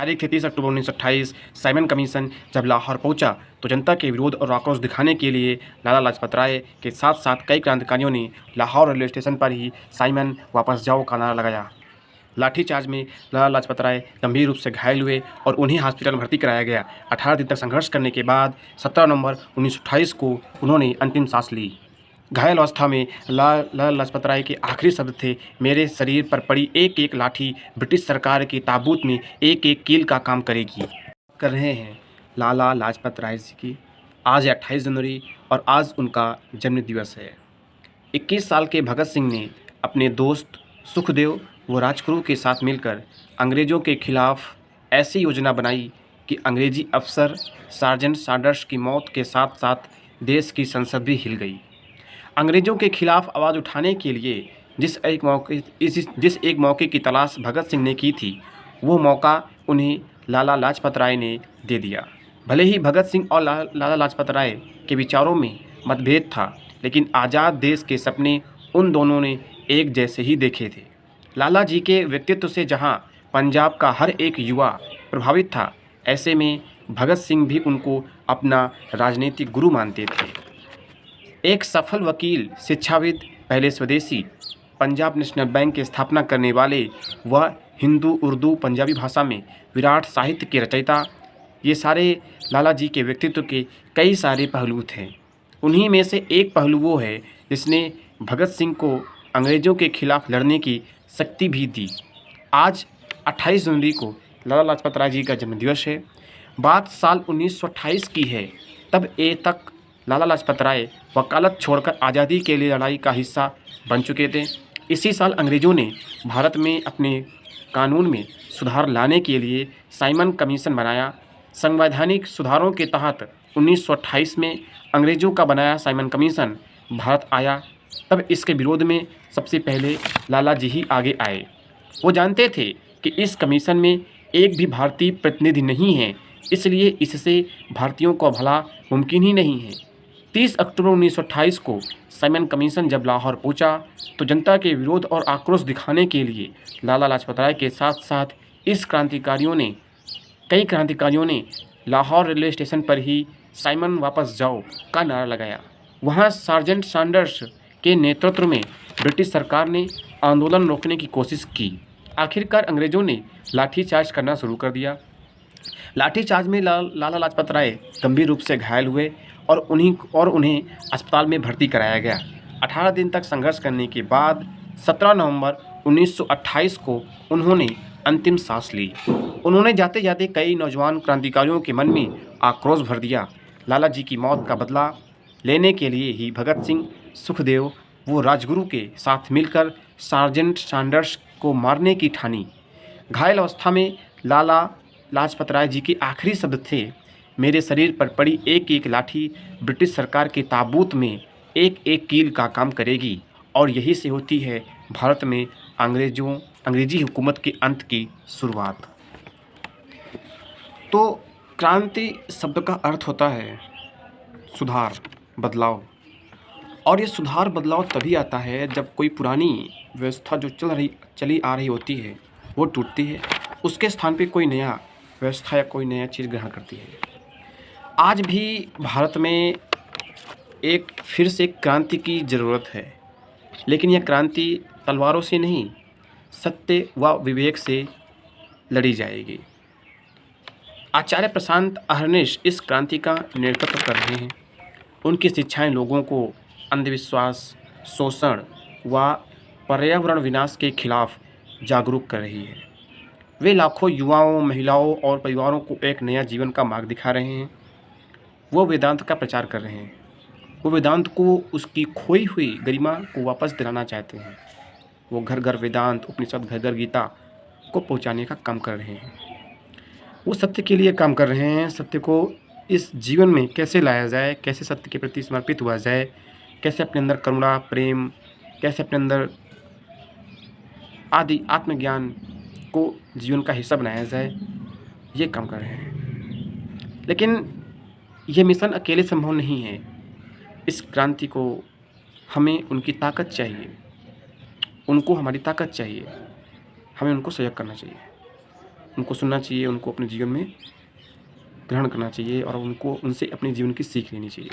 तारीख थी 30 अक्टूबर 1928। Simon commission जब लाहौर पहुंचा तो जनता के विरोध और आक्रोश दिखाने के लिए लाला लाजपत राय के साथ साथ कई क्रांतिकारियों ने लाहौर रेलवे स्टेशन पर ही साइमन वापस जाओ का नारा लगाया। लाठीचार्ज में लाला लाजपत राय गंभीर रूप से घायल हुए और उन्हें हॉस्पिटल में भर्ती कराया गया। 18 दिन तक संघर्ष करने के बाद 17 नवंबर 1928 को उन्होंने अंतिम सांस ली। घायल अवस्था में लाला लाजपत राय के आखिरी शब्द थे, मेरे शरीर पर पड़ी एक एक लाठी ब्रिटिश सरकार के ताबूत में एक एक कील का काम करेगी। कर रहे हैं लाला लाजपत राय जी की। आज 28 जनवरी और आज उनका जन्म दिवस है। 21 साल के भगत सिंह ने अपने दोस्त सुखदेव व राजगुरु के साथ मिलकर अंग्रेज़ों के खिलाफ ऐसी योजना बनाई कि अंग्रेजी अफसर सार्जेंट सैंडर्स की मौत के साथ साथ देश की संसद भी हिल गई। अंग्रेज़ों के खिलाफ आवाज़ उठाने के लिए जिस एक मौके की तलाश भगत सिंह ने की थी, वो मौका उन्हें लाला लाजपत राय ने दे दिया। भले ही भगत सिंह और लाला लाजपत राय के विचारों में मतभेद था, लेकिन आज़ाद देश के सपने उन दोनों ने एक जैसे ही देखे थे। लाला जी के व्यक्तित्व से जहां पंजाब का हर एक युवा प्रभावित था, ऐसे में भगत सिंह भी उनको अपना राजनीतिक गुरु मानते थे। एक सफल वकील, शिक्षाविद, पहले स्वदेशी पंजाब नेशनल बैंक की स्थापना करने वाले व हिंदू, उर्दू, पंजाबी भाषा में विराट साहित्य के रचयिता, ये सारे लाला जी के व्यक्तित्व के कई सारे पहलू थे। उन्हीं में से एक पहलू वो है जिसने भगत सिंह को अंग्रेज़ों के खिलाफ लड़ने की शक्ति भी दी। आज 28 जनवरी को लाला लाजपत राय जी का जन्मदिवस है। बात साल 1928 की है। तब तक लाला लाजपत राय वकालत छोड़कर आज़ादी के लिए लड़ाई का हिस्सा बन चुके थे। इसी साल अंग्रेज़ों ने भारत में अपने कानून में सुधार लाने के लिए साइमन कमीशन बनाया। संवैधानिक सुधारों के तहत 1928 में अंग्रेज़ों का बनाया साइमन कमीशन भारत आया। तब इसके विरोध में सबसे पहले लाला जी ही आगे आए। वो जानते थे कि इस कमीशन में एक भी भारतीय प्रतिनिधि नहीं है, इसलिए इससे भारतीयों का भला मुमकिन ही नहीं है। 30 अक्टूबर 1928 को साइमन कमीशन जब लाहौर पहुंचा तो जनता के विरोध और आक्रोश दिखाने के लिए लाला लाजपत राय के साथ साथ कई क्रांतिकारियों ने लाहौर रेलवे स्टेशन पर ही साइमन वापस जाओ का नारा लगाया। वहां सार्जेंट सैंडर्स के नेतृत्व में ब्रिटिश सरकार ने आंदोलन रोकने की कोशिश की। आखिरकार अंग्रेज़ों ने लाठीचार्ज करना शुरू कर दिया। लाठीचार्ज में लाला लाजपत राय गंभीर रूप से घायल हुए और उन्हें अस्पताल में भर्ती कराया गया। 18 दिन तक संघर्ष करने के बाद 17 नवंबर 1928 को उन्होंने अंतिम सांस ली। उन्होंने जाते जाते कई नौजवान क्रांतिकारियों के मन में आक्रोश भर दिया। लाला जी की मौत का बदला लेने के लिए ही भगत सिंह, सुखदेव वो राजगुरु के साथ मिलकर सार्जेंट सैंडर्स को मारने की ठानी। घायल अवस्था में लाला लाजपत राय जी के आखिरी शब्द थे, मेरे शरीर पर पड़ी एक एक लाठी ब्रिटिश सरकार के ताबूत में एक एक कील का काम करेगी। और यही से होती है भारत में अंग्रेजी हुकूमत के अंत की शुरुआत। तो क्रांति शब्द का अर्थ होता है सुधार, बदलाव। और ये सुधार बदलाव तभी आता है जब कोई पुरानी व्यवस्था जो चली आ रही होती है वो टूटती है, उसके स्थान पे कोई नया व्यवस्था या कोई नया चीज़ ग्रहण करती है। आज भी भारत में एक फिर से क्रांति की ज़रूरत है, लेकिन यह क्रांति तलवारों से नहीं, सत्य व विवेक से लड़ी जाएगी। आचार्य प्रशांत अहर्निश इस क्रांति का नेतृत्व कर रहे हैं। उनकी शिक्षाएं लोगों को अंधविश्वास, शोषण व पर्यावरण विनाश के खिलाफ जागरूक कर रही है। वे लाखों युवाओं, महिलाओं और परिवारों को एक नया जीवन का मार्ग दिखा रहे हैं। वो वेदांत का प्रचार कर रहे हैं। वो वेदांत को उसकी खोई हुई गरिमा को वापस दिलाना चाहते हैं। वो घर घर वेदांत, उपनिषद, घर घर गीता को पहुंचाने का काम कर रहे हैं। वो सत्य के लिए काम कर रहे हैं। सत्य को इस जीवन में कैसे लाया जाए, कैसे सत्य के प्रति समर्पित हुआ जाए, कैसे अपने अंदर करुणा, प्रेम, कैसे अपने अंदर आदि आत्मज्ञान को जीवन का हिस्सा बनाया जाए, ये काम कर रहे हैं। लेकिन ये मिशन अकेले संभव नहीं है। इस क्रांति को हमें उनकी ताकत चाहिए, उनको हमारी ताकत चाहिए, हमें उनको सहयोग करना चाहिए। उनको सुनना चाहिए, उनको अपने जीवन में ग्रहण करना चाहिए और उनको उनसे अपने जीवन की सीख लेनी चाहिए।